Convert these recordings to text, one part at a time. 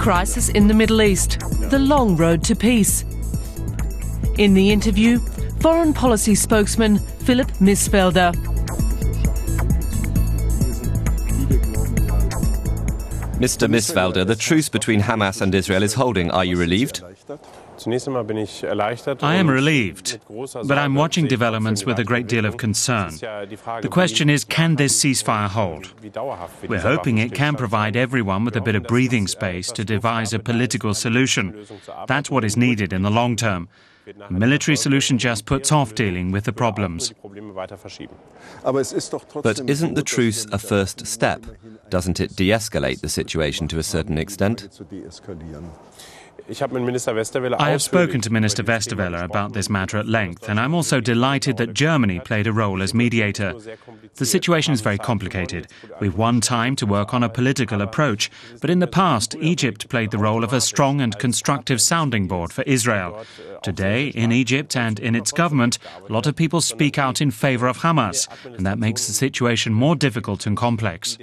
crisis in the Middle East, the long road to peace. In the interview, foreign policy spokesman Philipp Mißfelder. Mr. Mißfelder, the truce between Hamas and Israel is holding. Are you relieved? I am relieved, but I'm watching developments with a great deal of concern. The question is, can this ceasefire hold? We're hoping it can provide everyone with a bit of breathing space to devise a political solution. That's what is needed in the long term. A military solution just puts off dealing with the problems. But isn't the truce a first step? Doesn't it de-escalate the situation to a certain extent? I have spoken to Minister Westerwelle about this matter at length, and I'm also delighted that Germany played a role as mediator. The situation is very complicated. We've won time to work on a political approach, but in the past, Egypt played the role of a strong and constructive sounding board for Israel. Today, in Egypt and in its government, a lot of people speak out in favor of Hamas, and that makes the situation more difficult and complex.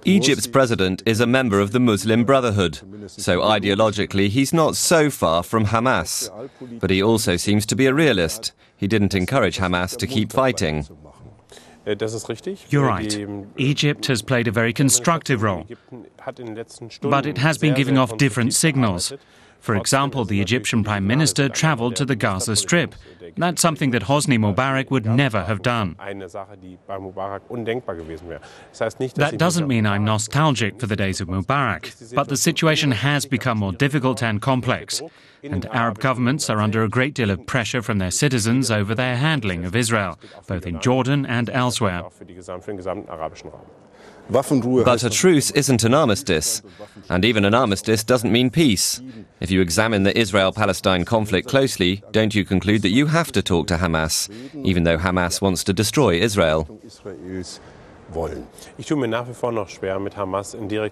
Egypt's president is a member of the Muslim Brotherhood, so ideologically he's not so far from Hamas. But he also seems to be a realist. He didn't encourage Hamas to keep fighting. You're right. Egypt has played a very constructive role, but it has been giving off different signals. For example, the Egyptian Prime Minister travelled to the Gaza Strip. That's something that Hosni Mubarak would never have done. That doesn't mean I'm nostalgic for the days of Mubarak, but the situation has become more difficult and complex, and Arab governments are under a great deal of pressure from their citizens over their handling of Israel, both in Jordan and elsewhere. But a truce isn't an armistice, and even an armistice doesn't mean peace. If you examine the Israel-Palestine conflict closely, don't you conclude that you have to talk to Hamas, even though Hamas wants to destroy Israel?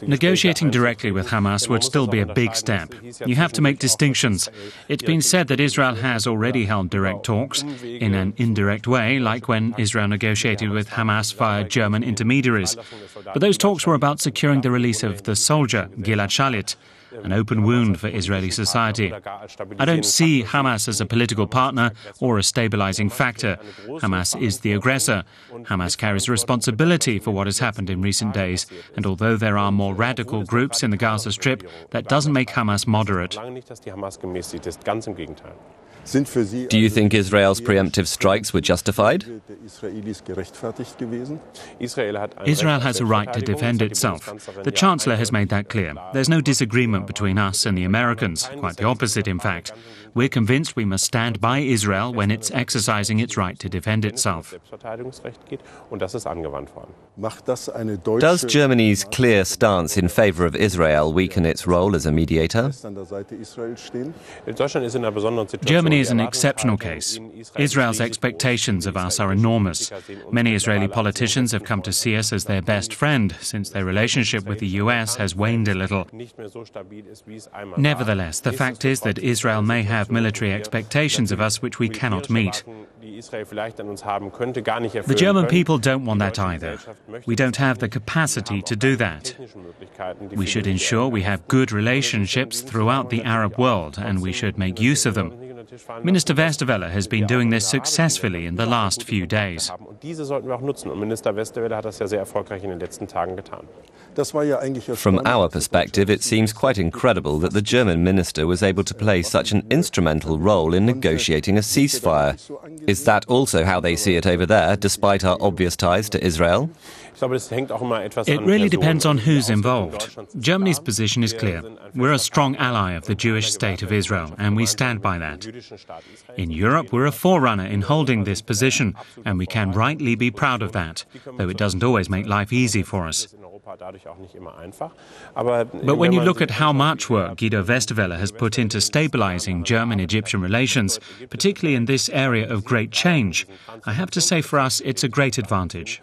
Negotiating directly with Hamas would still be a big step. You have to make distinctions. It's been said that Israel has already held direct talks in an indirect way, like when Israel negotiated with Hamas via German intermediaries. But those talks were about securing the release of the soldier, Gilad Shalit, an open wound for Israeli society. I don't see Hamas as a political partner or a stabilizing factor. Hamas is the aggressor. Hamas carries responsibility for what has happened in recent days. And although there are more radical groups in the Gaza Strip, that doesn't make Hamas moderate. Do you think Israel's preemptive strikes were justified? Israel has a right to defend itself. The Chancellor has made that clear. There's no disagreement between us and the Americans, quite the opposite, in fact. We're convinced we must stand by Israel when it's exercising its right to defend itself. Does Germany's clear stance in favor of Israel weaken its role as a mediator? Germany is an exceptional case. Israel's expectations of us are enormous. Many Israeli politicians have come to see us as their best friend, since their relationship with the US has waned a little. Nevertheless, the fact is that Israel may have military expectations of us which we cannot meet. The German people don't want that either. We don't have the capacity to do that. We should ensure we have good relationships throughout the Arab world, and we should make use of them. Minister Westerwelle has been doing this successfully in the last few days. From our perspective, it seems quite incredible that the German minister was able to play such an instrumental role in negotiating a ceasefire. Is that also how they see it over there, despite our obvious ties to Israel? It really depends on who's involved. Germany's position is clear. We're a strong ally of the Jewish state of Israel, and we stand by that. In Europe, we're a forerunner in holding this position, and we can rightly be proud of that, though it doesn't always make life easy for us. But when you look at how much work Guido Westerwelle has put into stabilizing German-Egyptian relations, particularly in this area of great change, I have to say for us it's a great advantage.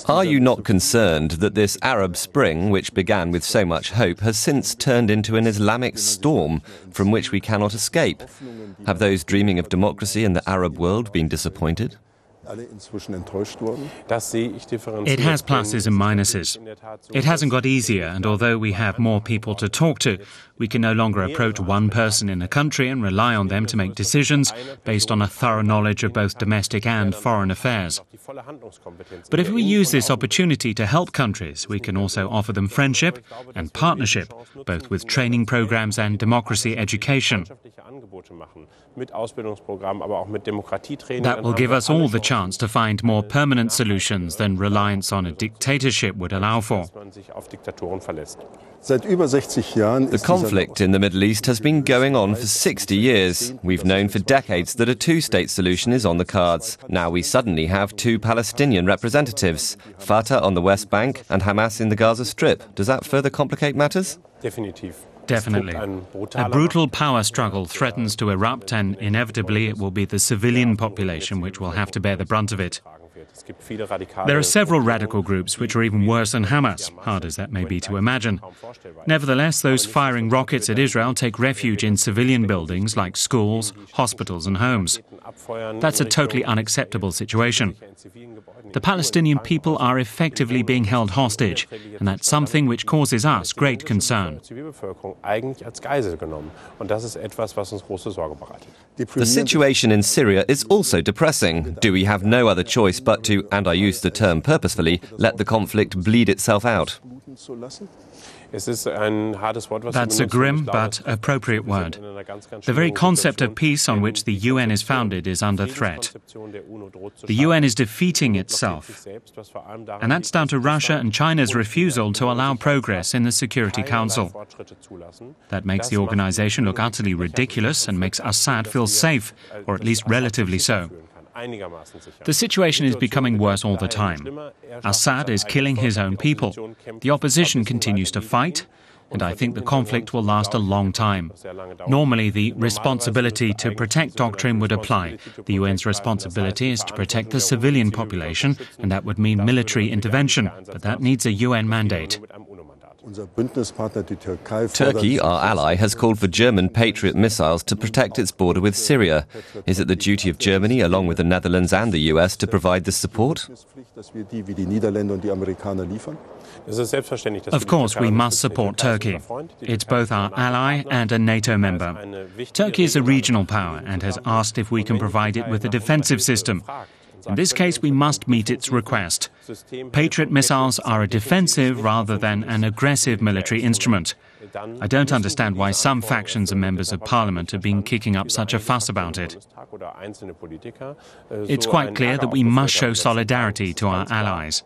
Are you not concerned that this Arab Spring, which began with so much hope, has since turned into an Islamic storm from which we cannot escape? Have those dreaming of democracy in the Arab world been disappointed? It has pluses and minuses. It hasn't got easier, and although we have more people to talk to, we can no longer approach one person in a country and rely on them to make decisions based on a thorough knowledge of both domestic and foreign affairs. But if we use this opportunity to help countries, we can also offer them friendship and partnership, both with training programs and democracy education. That will give us all the chance to find more permanent solutions than reliance on a dictatorship would allow for. The conflict in the Middle East has been going on for 60 years. We've known for decades that a two-state solution is on the cards. Now we suddenly have two Palestinian representatives, Fatah on the West Bank and Hamas in the Gaza Strip. Does that further complicate matters? Definitely. A brutal power struggle threatens to erupt, and inevitably it will be the civilian population which will have to bear the brunt of it. There are several radical groups which are even worse than Hamas, hard as that may be to imagine. Nevertheless, those firing rockets at Israel take refuge in civilian buildings like schools, hospitals and homes. That's a totally unacceptable situation. The Palestinian people are effectively being held hostage, and that's something which causes us great concern. The situation in Syria is also depressing. Do we have no other choice but to, and I use the term purposefully, let the conflict bleed itself out? That's a grim but appropriate word. The very concept of peace on which the UN is founded is under threat. The UN is defeating itself, and that's down to Russia and China's refusal to allow progress in the Security Council. That makes the organization look utterly ridiculous and makes Assad feel safe, or at least relatively so. The situation is becoming worse all the time. Assad is killing his own people. The opposition continues to fight, and I think the conflict will last a long time. Normally, the responsibility to protect doctrine would apply. The UN's responsibility is to protect the civilian population, and that would mean military intervention, but that needs a UN mandate. Turkey, our ally, has called for German Patriot missiles to protect its border with Syria. Is it the duty of Germany, along with the Netherlands and the US, to provide this support? Of course, we must support Turkey. It's both our ally and a NATO member. Turkey is a regional power and has asked if we can provide it with a defensive system. In this case, we must meet its request. Patriot missiles are a defensive rather than an aggressive military instrument. I don't understand why some factions and members of parliament have been kicking up such a fuss about it. It's quite clear that we must show solidarity to our allies.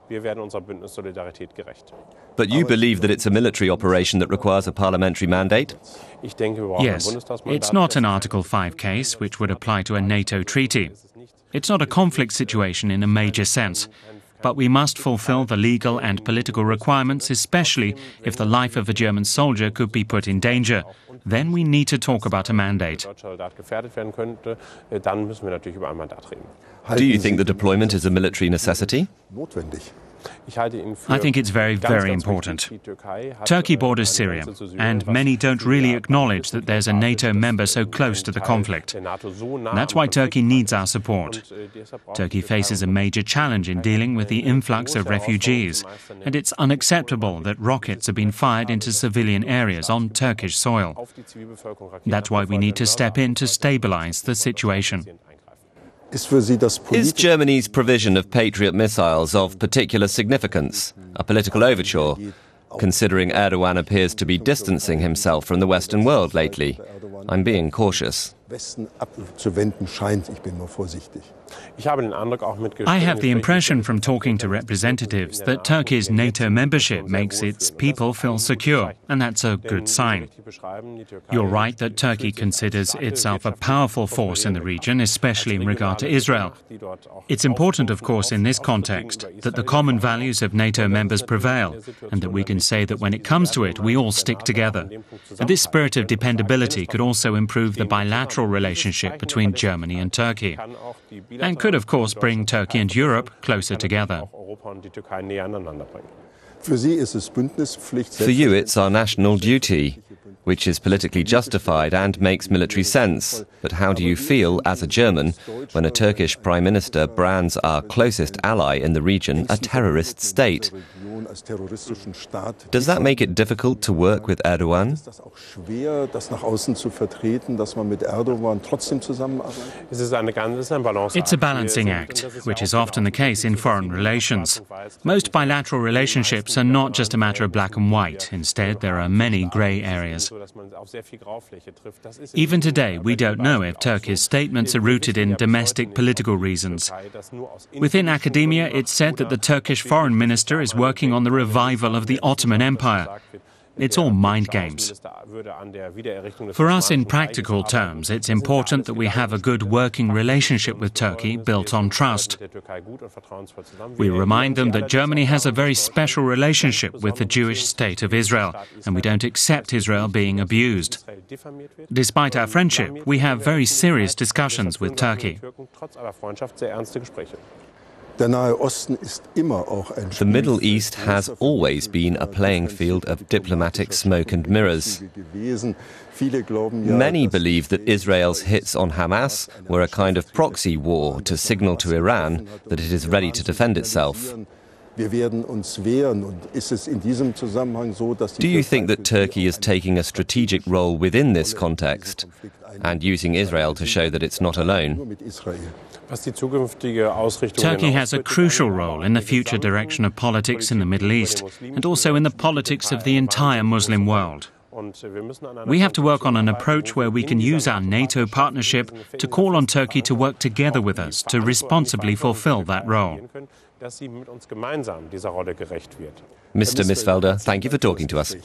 But you believe that it's a military operation that requires a parliamentary mandate? Yes. It's not an Article 5 case, which would apply to a NATO treaty. It's not a conflict situation in a major sense, but we must fulfill the legal and political requirements, especially if the life of a German soldier could be put in danger. Then we need to talk about a mandate. Do you think the deployment is a military necessity? I think it's very, very important. Turkey borders Syria, and many don't really acknowledge that there's a NATO member so close to the conflict. That's why Turkey needs our support. Turkey faces a major challenge in dealing with the influx of refugees, and it's unacceptable that rockets have been fired into civilian areas on Turkish soil. That's why we need to step in to stabilize the situation. Is Germany's provision of Patriot missiles of particular significance, a political overture, considering Erdogan appears to be distancing himself from the Western world lately? I'm being cautious. I have the impression from talking to representatives that Turkey's NATO membership makes its people feel secure, and that's a good sign. You're right that Turkey considers itself a powerful force in the region, especially in regard to Israel. It's important, of course, in this context, that the common values of NATO members prevail, and that we can say that when it comes to it, we all stick together. And this spirit of dependability could also improve the bilateral relationship between Germany and Turkey. and could, of course, bring Turkey and Europe closer together. For you, it's our national duty, which is politically justified and makes military sense. But how do you feel, as a German, when a Turkish Prime Minister brands our closest ally in the region a terrorist state? Does that make it difficult to work with Erdogan? It's a balancing act, which is often the case in foreign relations. Most bilateral relationships are not just a matter of black and white. Instead, there are many grey areas. Even today, we don't know if Turkey's statements are rooted in domestic political reasons. Within academia, it's said that the Turkish foreign minister is working on the revival of the Ottoman Empire. It's all mind games. For us, in practical terms, it's important that we have a good working relationship with Turkey built on trust. We remind them that Germany has a very special relationship with the Jewish state of Israel, and we don't accept Israel being abused. Despite our friendship, we have very serious discussions with Turkey. The Middle East has always been a playing field of diplomatic smoke and mirrors. Many believe that Israel's hits on Hamas were a kind of proxy war to signal to Iran that it is ready to defend itself. Do you think that Turkey is taking a strategic role within this context and using Israel to show that it's not alone? Turkey has a crucial role in the future direction of politics in the Middle East and also in the politics of the entire Muslim world. We have to work on an approach where we can use our NATO partnership to call on Turkey to work together with us to responsibly fulfill that role. Mr. Mißfelder, thank you for talking to us.